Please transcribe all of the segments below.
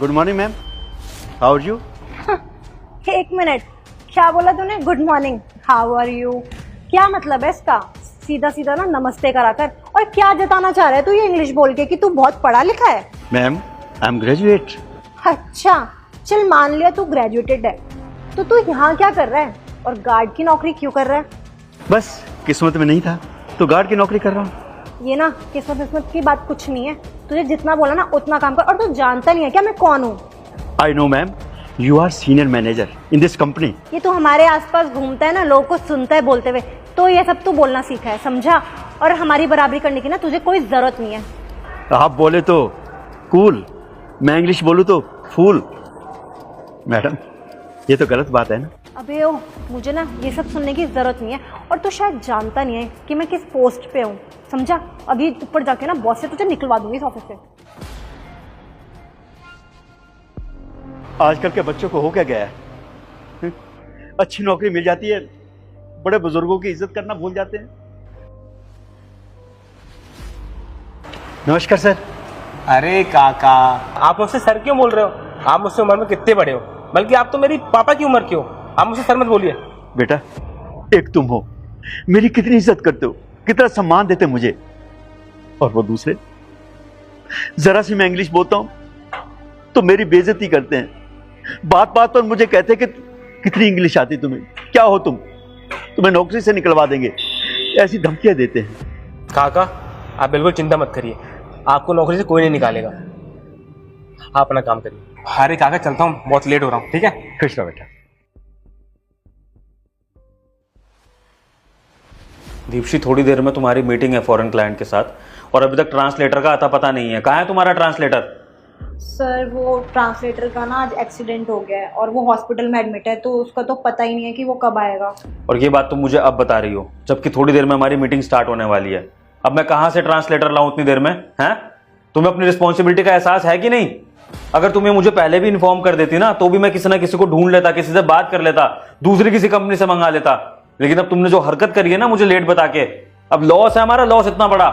Good morning ma'am, how are you? एक minute, क्या बोला तूने? Good morning, how are you? क्या मतलब है इसका? सीधा सीधा ना नमस्ते कराकर। और क्या जताना चाह रहा है तू ये इंग्लिश बोल के कि तू बहुत पढ़ा लिखा है? Ma'am, I am graduate. अच्छा, चल मान लिया तू ग्रेजुएटेड है, तो तू यहाँ क्या कर रहा है और गार्ड की नौकरी क्यों कर रहा है? बस किस्मत में नहीं था तो गार्ड की नौकरी कर रहा हूँ। ये ना किस्मत की बात कुछ नहीं है, तुझे जितना बोला ना उतना काम कर। और तू जानता नहीं है क्या मैं कौन हूँ? I know ma'am, you are senior manager in this company. ये तो हमारे आसपास घूमता है ना, लोगों को सुनता है बोलते हुए, तो ये सब तू बोलना सीखा है, समझा? और हमारी बराबरी करने की ना तुझे कोई जरूरत नहीं है। आप बोले तो कूल, मैं इंग्लिश बोलूँ तो फूल। मैडम, ये तो गलत बात है ना? अबे ओ, मुझे ना ये सब सुनने की जरूरत नहीं है। और तू शायद जानता नहीं है कि मैं किस पोस्ट पे हूँ, समझा? अभी ऊपर जाके ना बॉस से तुझे निकलवा दूंगी इस ऑफिस से। आजकल के बच्चों को हो क्या गया है? अच्छी नौकरी मिल जाती है, बड़े बुजुर्गों की इज्जत करना भूल जाते हैं। नमस्कार सर। अरे काका, आप मुझसे सर क्यों बोल रहे हो? आप मुझसे उम्र में कितने बड़े हो, बल्कि आप तो मेरी पापा की उम्र के हो। आप मुझसे सर मत बोलिए। बेटा, एक तुम हो, मेरी कितनी इज्जत करते हो, कितना सम्मान देते मुझे, और वो दूसरे, जरा सी मैं इंग्लिश बोलता हूं तो मेरी बेइज्जती करते हैं। बात बात पर मुझे कहते हैं कि कितनी इंग्लिश आती तुम्हें, क्या हो तुम, तुम्हें नौकरी से निकलवा देंगे, ऐसी धमकियां देते हैं। काका, आप बिल्कुल चिंता मत करिए, आपको नौकरी से कोई नहीं निकालेगा। आप अपना काम करिए। अरे काका, चलता हूँ, बहुत लेट हो रहा हूँ। ठीक है, खुश रहो बेटा। दीपशी, थोड़ी देर में तुम्हारी मीटिंग है फॉरेन क्लाइंट के साथ, और अभी तक ट्रांसलेटर का अता पता नहीं है। कहाँ है तुम्हारा ट्रांसलेटर? सर, वो ट्रांसलेटर का ना आज एक्सीडेंट हो गया है और वो हॉस्पिटल में एडमिट है, तो उसका तो पता ही नहीं है कि वो कब आएगा। और ये बात तुम मुझे अब बता रही हो, जबकि थोड़ी देर में हमारी मीटिंग स्टार्ट होने वाली है। अब मैं कहाँ से ट्रांसलेटर लाऊं इतनी देर में? हैं? तुम्हें अपनी रिस्पॉन्सिबिलिटी का एहसास है कि नहीं? अगर तुम्हें मुझे पहले भी इन्फॉर्म कर देती ना, तो भी मैं किसी ना किसी को ढूंढ लेता, किसी से बात कर लेता, दूसरी किसी कंपनी से मंगा लेता। लेकिन अब तुमने जो हरकत करी है ना मुझे लेट बता के, अब लॉस है हमारा, लॉस इतना बड़ा।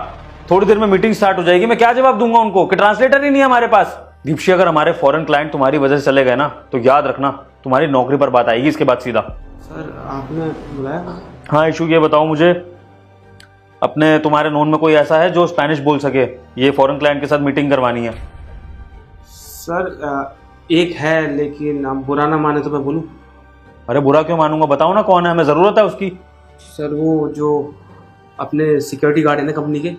थोड़ी देर में मीटिंग स्टार्ट हो जाएगी, मैं क्या जवाब दूंगा उनको कि ट्रांसलेटर ही नहीं है हमारे पास? दीपशी, अगर हमारे फॉरेन क्लाइंट तुम्हारी वजह से चले गए ना, तो याद रखना तुम्हारी नौकरी पर बात आएगी इसके बाद सीधा। सर आपने बुलाया? हाँ इशू, ये बताओ मुझे, अपने तुम्हारे नोन में कोई ऐसा है जो स्पेनिश बोल सके? ये फॉरेन क्लाइंट के साथ मीटिंग करवानी है। सर एक है, लेकिन आप बुरा ना माने तो मैं बोलूं? अरे बुरा क्यों मानूंगा, बताओ ना कौन है, हमें जरूरत है उसकी। सर वो जो अपने सिक्योरिटी गार्ड है ना कंपनी के,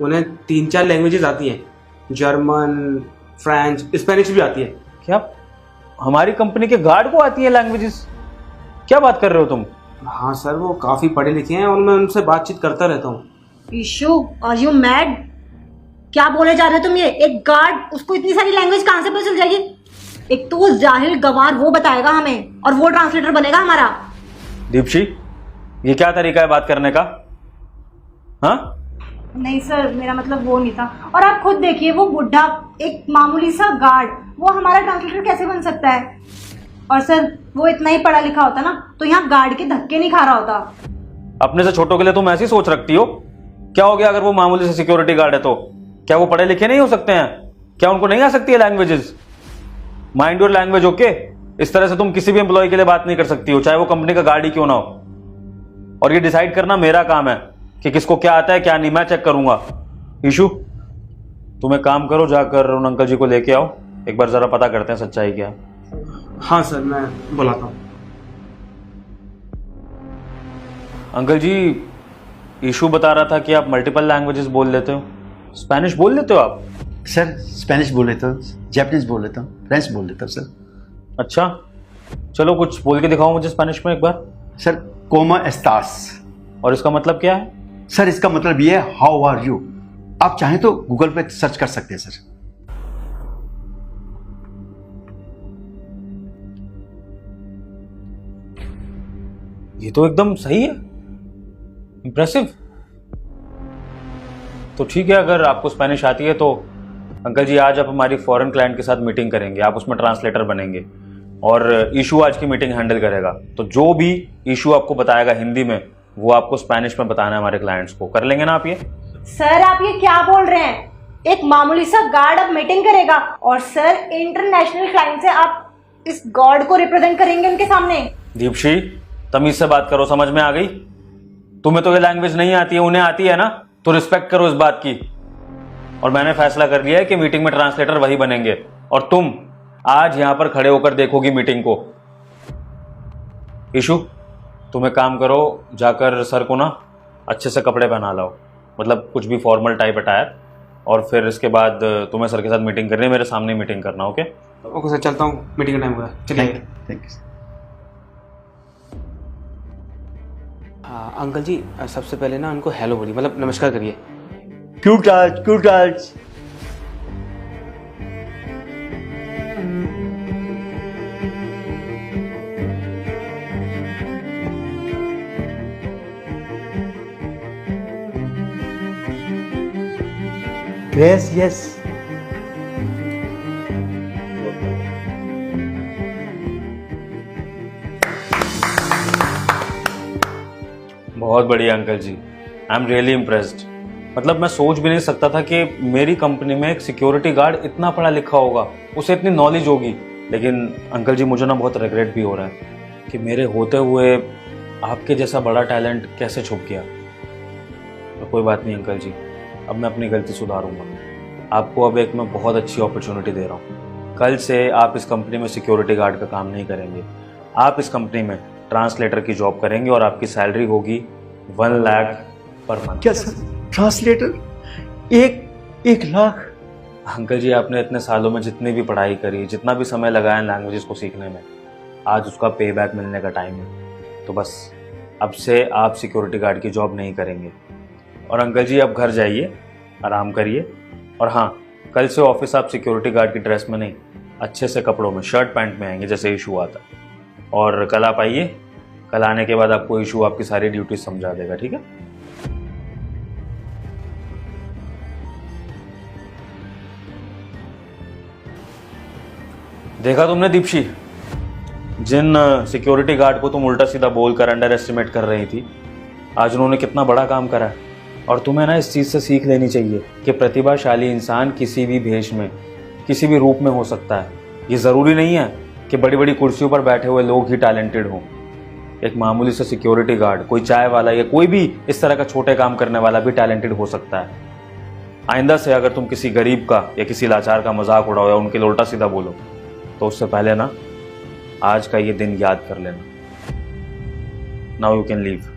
उन्हें 3-4 लैंग्वेजेस आती हैं, जर्मन, फ्रेंच, स्पेनिश भी आती है। क्या हमारी कंपनी के गार्ड को आती है लैंग्वेजेस? क्या बात कर रहे हो तुम? हाँ सर, वो काफी पढ़े लिखे हैं और मैं उनसे बातचीत करता रहता हूँ। Issue, are you mad? क्या बोले जा रहे हो तुम? ये एक गार्ड, उसको इतनी सारी लैंग्वेज कहाँ से पता चल जाएगी? एक तो वो जाहिल गंवार वो बताएगा हमें, और वो ट्रांसलेटर बनेगा हमारा। दीपशी, ये क्या तरीका है बात करने का? हाँ नहीं सर, मेरा मतलब वो नहीं था। और आप खुद देखिए, वो बुढ़ा एक मामूली सा गार्ड, वो हमारा ट्रांसलेटर कैसे बन सकता है? और सर, वो इतना ही पढ़ा लिखा होता ना तो यहाँ गार्ड के धक्के नहीं खा रहा होता। अपने से छोटों के लिए तुम ऐसी सोच रखती हो? क्या हो गया अगर वो मामूली से सिक्योरिटी गार्ड है तो? क्या वो पढ़े लिखे नहीं हो सकते हैं? क्या उनको नहीं आ सकती है languages? Mind your language, okay? इस तरह से तुम किसी भी एम्प्लॉय के लिए बात नहीं कर सकती हो, चाहे वो कंपनी का गार्ड ही क्यों ना हो। और ये डिसाइड करना मेरा काम है कि किसको क्या आता है क्या नहीं, मैं चेक करूंगा। ईशू, तुम एक काम करो, जाकर उन अंकल जी को लेके आओ, एक बार जरा पता करते हैं सच्चाई क्या है। हाँ सर, मैं बुलाता हूँ। अंकल जी, ईशू बता रहा था कि आप मल्टीपल लैंग्वेजेस बोल लेते हो। स्पेनिश बोल लेते हो आप? सर स्पेनिश बोल लेता हूँ, जैपनीज बोल लेता हूँ, फ्रेंच बोल लेता हूँ सर। अच्छा, चलो कुछ बोल के दिखाओ मुझे स्पेनिश में एक बार। Sir, coma एस्तास। और इसका मतलब क्या है? सर इसका मतलब ये है हाउ आर यू। आप चाहें तो गूगल पे सर्च कर सकते हैं सर। ये तो एकदम सही है, इम्प्रेसिव। तो ठीक है, अगर आपको स्पेनिश आती है तो अंकल जी आज आप हमारी फॉरेन क्लाइंट के साथ मीटिंग करेंगे, आप उसमें ट्रांसलेटर बनेंगे और ईशू आज की मीटिंग हैंडल करेगा। तो जो भी ईशू आपको बताएगा हिंदी में, वो आपको स्पेनिश में बताना है हमारे क्लाइंट्स को। कर लेंगे ना आप ये? सर, आप ये क्या बोल रहे हैं? एक मामूली सा गार्ड अब मीटिंग करेगा और सर इंटरनेशनल क्लाइंट से आप इस गॉड को रिप्रेजेंट करेंगे उनके सामने। दीपशी, तमीज से बात करो, समझ में आ गई? तुम्हें तो ये लैंग्वेज नहीं आती है, उन्हें आती है ना, तो रिस्पेक्ट करो इस बात की। और मैंने फैसला कर लिया है कि मीटिंग में ट्रांसलेटर वही बनेंगे और तुम आज यहां पर खड़े होकर देखोगी मीटिंग को। ईशु, तुम एक काम करो, जाकर सर को ना अच्छे से कपड़े पहना लाओ, मतलब कुछ भी फॉर्मल टाइप अटायर, और फिर इसके बाद तुम्हें सर के साथ मीटिंग करनी है, मेरे सामने मीटिंग करना। ओके ओके सर, चलता हूँ, मीटिंग का टाइम हो गया, चलिए। Thank you. हाँ अंकल जी, सबसे पहले ना उनको हेलो बोलिए, मतलब नमस्कार करिए। क्यूट टाच, क्यूट टाच। Yes, yes. बहुत बढ़िया uncle ji, I am really impressed. मतलब मैं सोच भी नहीं सकता था कि मेरी कंपनी में एक सिक्योरिटी गार्ड इतना पढ़ा लिखा होगा, उसे इतनी नॉलेज होगी। लेकिन अंकल जी, मुझे ना बहुत रिग्रेट भी हो रहा है कि मेरे होते हुए आपके जैसा बड़ा टैलेंट कैसे छुप गया। तो कोई बात नहीं अंकल जी, अब मैं अपनी गलती सुधारूंगा। आपको अब एक मैं बहुत अच्छी अपॉर्चुनिटी दे रहा हूँ। कल से आप इस कंपनी में सिक्योरिटी गार्ड का काम नहीं करेंगे, आप इस कंपनी में ट्रांसलेटर की जॉब करेंगे और आपकी सैलरी होगी 1 लाख पर मंथ। क्या सर, ट्रांसलेटर? 1 लाख? अंकल जी, आपने इतने सालों में जितनी भी पढ़ाई करी, जितना भी समय लगाया लैंग्वेजेस को सीखने में, आज उसका पे बैक मिलने का टाइम है। तो बस अब से आप सिक्योरिटी गार्ड की जॉब नहीं करेंगे। और अंकल जी, अब घर जाइए, आराम करिए। और हाँ, कल से ऑफिस आप सिक्योरिटी गार्ड की ड्रेस में नहीं, अच्छे से कपड़ों में, शर्ट पैंट में आएंगे जैसे इशू आता। और कल आप आइए, कल आने के बाद आपको इशू आपकी सारी ड्यूटी समझा देगा, ठीक है? देखा तुमने दीपशी, जिन सिक्योरिटी गार्ड को तुम उल्टा सीधा बोलकर अंडर एस्टिमेट कर रही थी, आज उन्होंने कितना बड़ा काम करा है। और तुम्हें ना इस चीज़ से सीख लेनी चाहिए कि प्रतिभाशाली इंसान किसी भी भेष में, किसी भी रूप में हो सकता है। ये ज़रूरी नहीं है कि बड़ी बड़ी कुर्सियों पर बैठे हुए लोग ही टैलेंटेड हों। एक मामूली सा सिक्योरिटी गार्ड, कोई चाय वाला या कोई भी इस तरह का छोटे काम करने वाला भी टैलेंटेड हो सकता है। आइंदा से अगर तुम किसी गरीब का या किसी लाचार का मजाक उड़ाओ या उनके लिए उल्टा सीधा बोलो, तो उससे पहले ना आज का ये दिन याद कर लेना। Now you can leave.